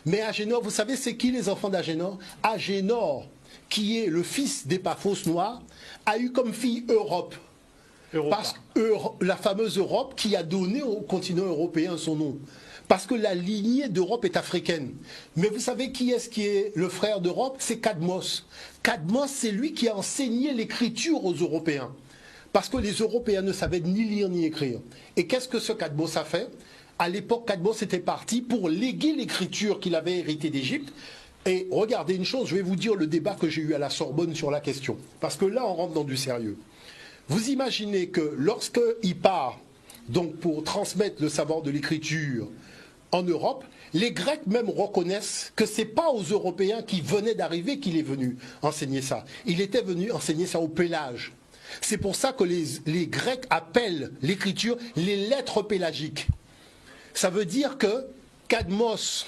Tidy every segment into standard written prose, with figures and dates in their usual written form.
Mais Agénor, vous savez, c'est qui les enfants d'Agénor? Agénor, qui est le fils d'Épaphos noir, a eu comme fille Europe. Parce que la fameuse Europe qui a donné au continent européen son nom. Parce que la lignée d'Europe est africaine. Mais vous savez qui est le frère d'Europe? C'est Cadmos. Cadmos, c'est lui qui a enseigné l'écriture aux Européens. Parce que les Européens ne savaient ni lire ni écrire. Et qu'est-ce que ce Cadmos a fait? À l'époque, Cadmos était parti pour léguer l'écriture qu'il avait héritée d'Égypte. Et regardez une chose, je vais vous dire le débat que j'ai eu à la Sorbonne sur la question. Parce que là, on rentre dans du sérieux. Vous imaginez que lorsqu'il part donc pour transmettre le savoir de l'écriture en Europe, les Grecs même reconnaissent que ce n'est pas aux Européens qui venaient d'arriver qu'il est venu enseigner ça. Il était venu enseigner ça au Pélage. C'est pour ça que les Grecs appellent l'écriture les lettres pélagiques. Ça veut dire que Cadmos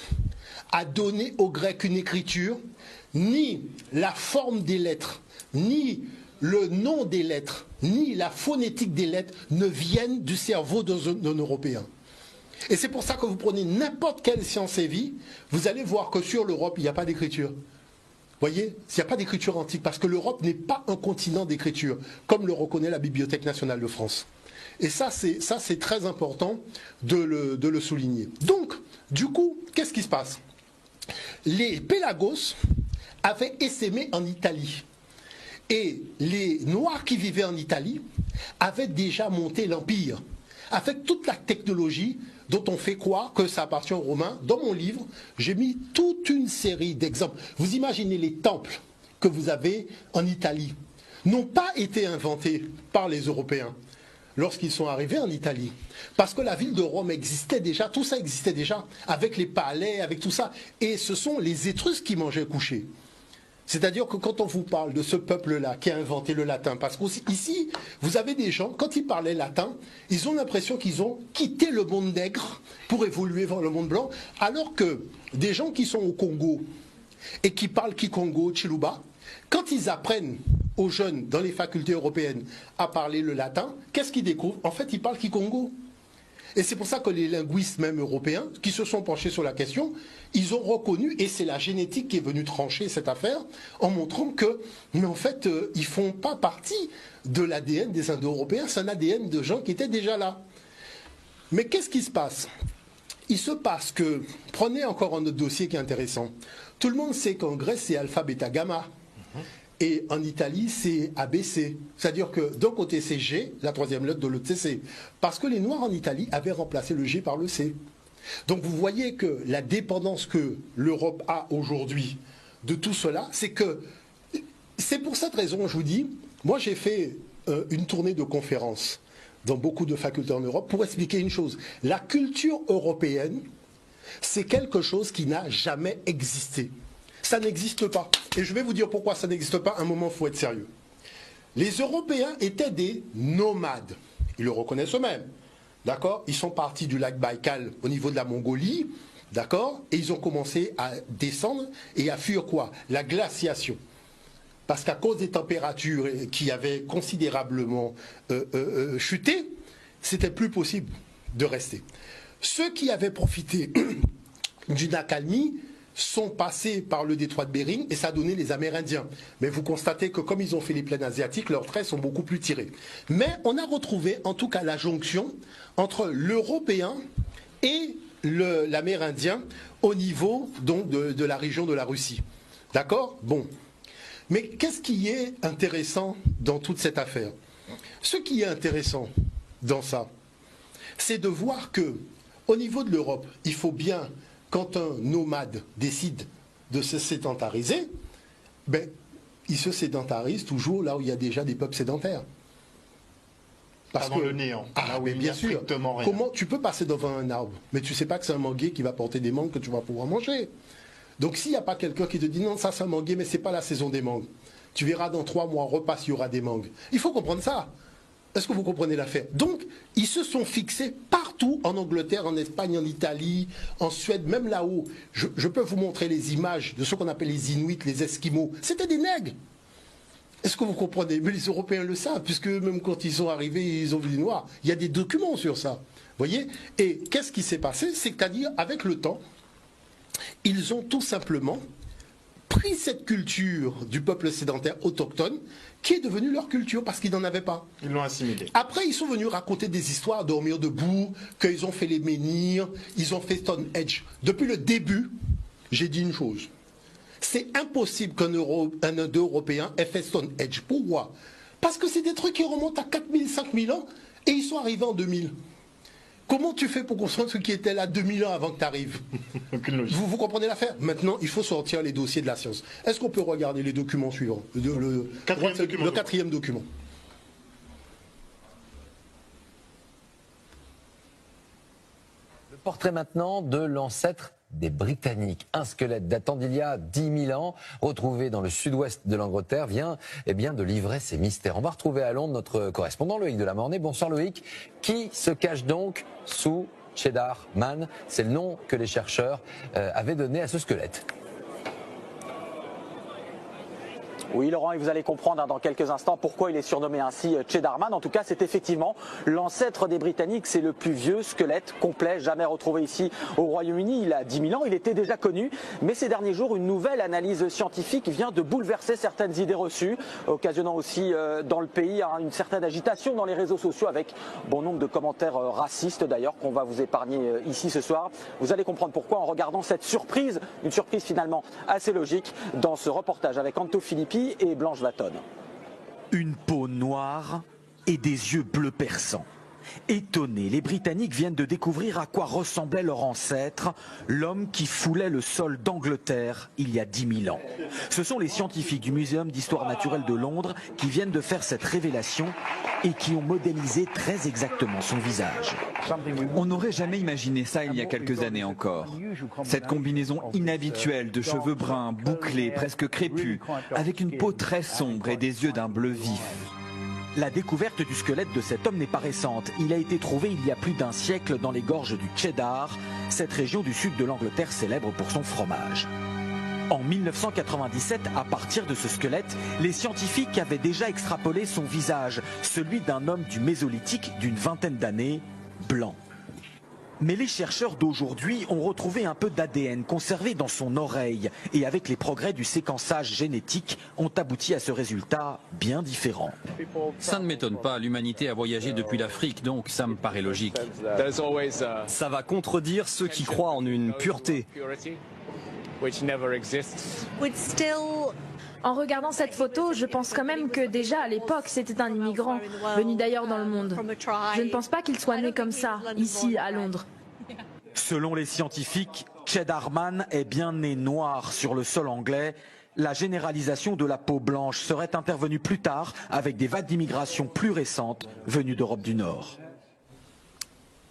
a donné aux Grecs une écriture, ni la forme des lettres, ni le nom des lettres, ni la phonétique des lettres ne viennent du cerveau d'un Européen. Et c'est pour ça que vous prenez n'importe quelle science et vie, vous allez voir que sur l'Europe, il n'y a pas d'écriture. Vous voyez, il n'y a pas d'écriture antique, parce que l'Europe n'est pas un continent d'écriture, comme le reconnaît la Bibliothèque nationale de France. Et ça, c'est très important de le souligner. Donc, du coup, qu'est-ce qui se passe? Les Pélagos avaient essaimé en Italie. Et les Noirs qui vivaient en Italie avaient déjà monté l'Empire, avec toute la technologie dont on fait croire que ça appartient aux Romains. Dans mon livre, j'ai mis toute une série d'exemples. Vous imaginez les temples que vous avez en Italie n'ont pas été inventés par les Européens lorsqu'ils sont arrivés en Italie. Parce que la ville de Rome existait déjà, tout ça existait déjà, avec les palais, avec tout ça. Et ce sont les Étrusques qui mangeaient couchés. C'est-à-dire que quand on vous parle de ce peuple-là qui a inventé le latin, parce qu'ici, vous avez des gens, quand ils parlaient latin, ils ont l'impression qu'ils ont quitté le monde nègre pour évoluer vers le monde blanc, alors que des gens qui sont au Congo et qui parlent Kikongo, Chiluba, quand ils apprennent aux jeunes dans les facultés européennes à parler le latin, qu'est-ce qu'ils découvrent? En fait, ils parlent Kikongo. Et c'est pour ça que les linguistes même européens qui se sont penchés sur la question, ils ont reconnu, et c'est la génétique qui est venue trancher cette affaire, en montrant que, mais en fait, ils ne font pas partie de l'ADN des Indo-Européens, c'est un ADN de gens qui étaient déjà là. Mais qu'est-ce qui se passe? Il se passe que, prenez encore un autre dossier qui est intéressant. Tout le monde sait qu'en Grèce, c'est alpha, bêta, gamma. Et en Italie, c'est ABC. C'est-à-dire que d'un côté, c'est G, la troisième lettre, de l'autre, c'est C. Parce que les Noirs en Italie avaient remplacé le G par le C. Donc vous voyez que la dépendance que l'Europe a aujourd'hui de tout cela, c'est que, c'est pour cette raison, je vous dis, moi j'ai fait une tournée de conférences dans beaucoup de facultés en Europe pour expliquer une chose. La culture européenne, c'est quelque chose qui n'a jamais existé. Ça n'existe pas. Et je vais vous dire pourquoi ça n'existe pas. À un moment, il faut être sérieux. Les Européens étaient des nomades. Ils le reconnaissent eux-mêmes. D'accord? Ils sont partis du lac Baïkal au niveau de la Mongolie. D'accord? Et ils ont commencé à descendre et à fuir quoi? La glaciation. Parce qu'à cause des températures qui avaient considérablement chuté, c'était plus possible de rester. Ceux qui avaient profité d'une accalmie sont passés par le détroit de Bering et ça a donné les Amérindiens. Mais vous constatez que comme ils ont fait les plaines asiatiques, leurs traits sont beaucoup plus tirés. Mais on a retrouvé en tout cas la jonction entre l'Européen et l'Amérindien au niveau donc, de la région de la Russie. D'accord? Bon. Mais qu'est-ce qui est intéressant dans toute cette affaire? Ce qui est intéressant dans ça, c'est de voir que au niveau de l'Europe, il faut bien, quand un nomade décide de se sédentariser, ben, il se sédentarise toujours là où il y a déjà des peuples sédentaires. Parce que le néant. Ah, mais bien sûr. Comment tu peux passer devant un arbre, mais tu ne sais pas que c'est un manguier qui va porter des mangues que tu vas pouvoir manger. Donc s'il n'y a pas quelqu'un qui te dit non, ça c'est un manguier, mais ce n'est pas la saison des mangues. Tu verras dans 3 mois, repasse, il y aura des mangues. Il faut comprendre ça. Est-ce que vous comprenez l'affaire? Donc, ils se sont fixés partout, en Angleterre, en Espagne, en Italie, en Suède, même là-haut. Je peux vous montrer les images de ce qu'on appelle les Inuits, les Esquimaux. C'était des nègres. Est-ce que vous comprenez? Mais les Européens le savent, puisque même quand ils sont arrivés, ils ont vu les Noirs. Il y a des documents sur ça. Vous voyez? Et qu'est-ce qui s'est passé? C'est-à-dire, avec le temps, ils ont tout simplement pris cette culture du peuple sédentaire autochtone qui est devenue leur culture parce qu'ils n'en avaient pas. Ils l'ont assimilé. Après, ils sont venus raconter des histoires, dormir debout, qu'ils ont fait les menhirs, ils ont fait Stonehenge. Depuis le début, j'ai dit une chose. C'est impossible qu'un Européen ait fait Stonehenge. Pourquoi? Parce que c'est des trucs qui remontent à 4000, 5000 ans et ils sont arrivés en 2000. Comment tu fais pour construire ce qui était là 2000 ans avant que tu arrives? Vous comprenez l'affaire? Maintenant, il faut sortir les dossiers de la science. Est-ce qu'on peut regarder les documents suivants? Le quatrième document. Le portrait maintenant de l'ancêtre des Britanniques. Un squelette datant d'il y a 10 000 ans, retrouvé dans le sud-ouest de l'Angleterre, vient de livrer ses mystères. On va retrouver à Londres notre correspondant Loïc Delamornay. Bonsoir Loïc. Qui se cache donc sous Cheddar Man? C'est le nom que les chercheurs avaient donné à ce squelette. Oui Laurent, et vous allez comprendre dans quelques instants pourquoi il est surnommé ainsi Cheddar Man. En tout cas, c'est effectivement l'ancêtre des Britanniques. C'est le plus vieux squelette complet jamais retrouvé ici au Royaume-Uni. Il a 10 000 ans, il était déjà connu. Mais ces derniers jours, une nouvelle analyse scientifique vient de bouleverser certaines idées reçues, occasionnant aussi dans le pays une certaine agitation dans les réseaux sociaux avec bon nombre de commentaires racistes d'ailleurs qu'on va vous épargner ici ce soir. Vous allez comprendre pourquoi en regardant cette surprise, une surprise finalement assez logique dans ce reportage avec Anto Filippi et Blanche Vatone. Une peau noire et des yeux bleus perçants. Étonnés, les Britanniques viennent de découvrir à quoi ressemblait leur ancêtre, l'homme qui foulait le sol d'Angleterre il y a 10 000 ans. Ce sont les scientifiques du Muséum d'histoire naturelle de Londres qui viennent de faire cette révélation et qui ont modélisé très exactement son visage. On n'aurait jamais imaginé ça il y a quelques années encore. Cette combinaison inhabituelle de cheveux bruns, bouclés, presque crépus, avec une peau très sombre et des yeux d'un bleu vif. La découverte du squelette de cet homme n'est pas récente. Il a été trouvé il y a plus d'un siècle dans les gorges du Cheddar, cette région du sud de l'Angleterre célèbre pour son fromage. En 1997, à partir de ce squelette, les scientifiques avaient déjà extrapolé son visage, celui d'un homme du Mésolithique d'une vingtaine d'années, blanc. Mais les chercheurs d'aujourd'hui ont retrouvé un peu d'ADN conservé dans son oreille et avec les progrès du séquençage génétique ont abouti à ce résultat bien différent. Ça ne m'étonne pas, l'humanité a voyagé depuis l'Afrique, donc ça me paraît logique. Ça va contredire ceux qui croient en une pureté. En regardant cette photo, je pense quand même que déjà à l'époque, c'était un immigrant, venu d'ailleurs dans le monde. Je ne pense pas qu'il soit né comme ça, ici à Londres. Selon les scientifiques, Cheddar Man est bien né noir sur le sol anglais. La généralisation de la peau blanche serait intervenue plus tard avec des vagues d'immigration plus récentes venues d'Europe du Nord.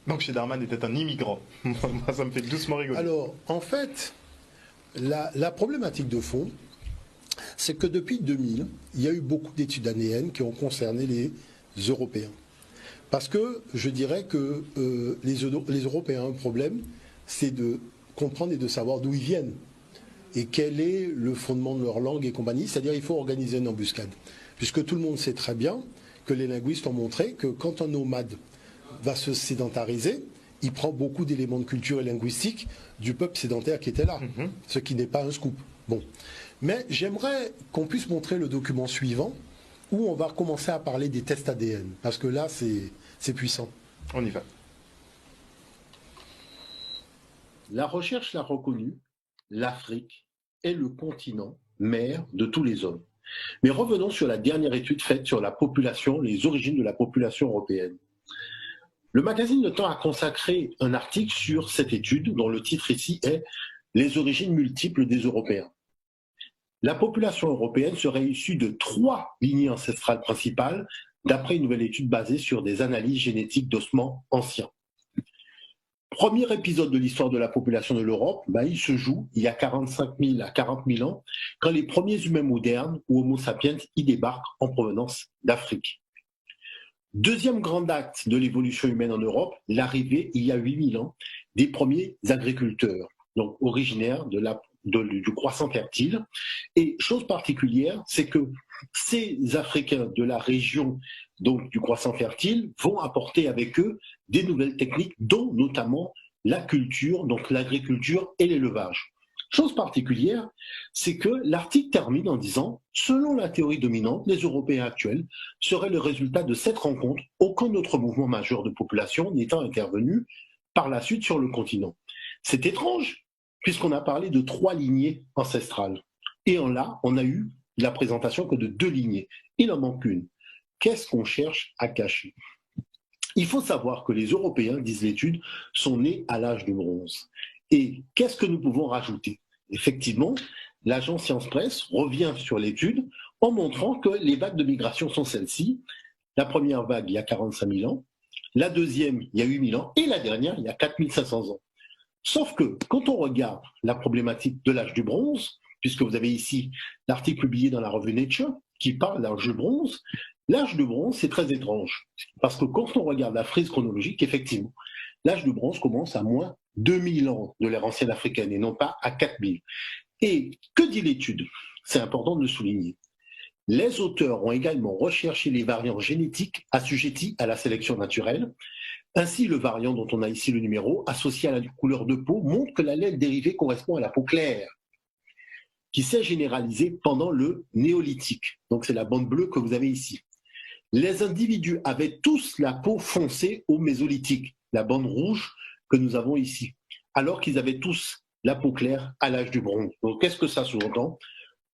Donc Cheddar Man était un immigrant. Moi, ça me fait doucement rigoler. Alors, en fait, la problématique de fond, c'est que depuis 2000, il y a eu beaucoup d'études ADN qui ont concerné les Européens. Parce que je dirais que les Européens ont un problème, c'est de comprendre et de savoir d'où ils viennent. Et quel est le fondement de leur langue et compagnie. C'est-à-dire qu'il faut organiser une embuscade. Puisque tout le monde sait très bien que les linguistes ont montré que quand un nomade va se sédentariser, il prend beaucoup d'éléments de culture et linguistique du peuple sédentaire qui était là. Ce qui n'est pas un scoop. Bon. Mais j'aimerais qu'on puisse montrer le document suivant où on va commencer à parler des tests ADN. Parce que là, c'est puissant. On y va. La recherche l'a reconnu, l'Afrique est le continent mère de tous les hommes. Mais revenons sur la dernière étude faite sur la population, les origines de la population européenne. Le magazine Le Temps a consacré un article sur cette étude dont le titre ici est « Les origines multiples des Européens ». La population européenne serait issue de 3 lignées ancestrales principales, d'après une nouvelle étude basée sur des analyses génétiques d'ossements anciens. Premier épisode de l'histoire de la population de l'Europe, il se joue il y a 45 000 à 40 000 ans, quand les premiers humains modernes, ou Homo sapiens, y débarquent en provenance d'Afrique. Deuxième grand acte de l'évolution humaine en Europe, l'arrivée, il y a 8 000 ans, des premiers agriculteurs, donc originaires du croissant fertile. Et chose particulière, c'est que ces Africains de la région donc, du croissant fertile vont apporter avec eux des nouvelles techniques, dont notamment la culture, donc l'agriculture et l'élevage. Chose particulière, c'est que l'article termine en disant « Selon la théorie dominante, les Européens actuels seraient le résultat de cette rencontre, aucun autre mouvement majeur de population n'étant intervenu par la suite sur le continent. » C'est étrange, puisqu'on a parlé de 3 lignées ancestrales. Et là, on a eu la présentation que de 2 lignées. Il en manque une. Qu'est-ce qu'on cherche à cacher? Il faut savoir que les Européens, disent l'étude, sont nés à l'âge du bronze. Et qu'est-ce que nous pouvons rajouter? Effectivement, l'agence Science Presse revient sur l'étude en montrant que les vagues de migration sont celles-ci. La première vague, il y a 45 000 ans. La deuxième, il y a 8 000 ans. Et la dernière, il y a 4 500 ans. Sauf que quand on regarde la problématique de l'âge du bronze, puisque vous avez ici l'article publié dans la revue Nature qui parle de l'âge du bronze, l'âge du bronze, c'est très étrange. Parce que quand on regarde la frise chronologique, effectivement, l'âge du bronze commence à moins 2000 ans de l'ère ancienne africaine et non pas à 4000. Et que dit l'étude? C'est important de le souligner. Les auteurs ont également recherché les variants génétiques assujettis à la sélection naturelle. Ainsi, le variant dont on a ici le numéro, associé à la couleur de peau, montre que l'allèle dérivé correspond à la peau claire, qui s'est généralisée pendant le néolithique. Donc c'est la bande bleue que vous avez ici. Les individus avaient tous la peau foncée au mésolithique, la bande rouge que nous avons ici, alors qu'ils avaient tous la peau claire à l'âge du bronze. Donc qu'est-ce que ça sous-entend?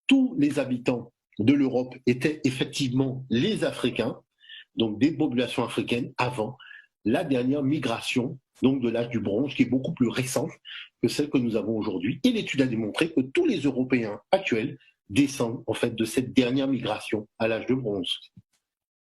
Tous les habitants de l'Europe étaient effectivement les Africains, donc des populations africaines avant la dernière migration donc de l'âge du bronze, qui est beaucoup plus récente que celle que nous avons aujourd'hui. Et l'étude a démontré que tous les Européens actuels descendent en fait de cette dernière migration à l'âge de bronze.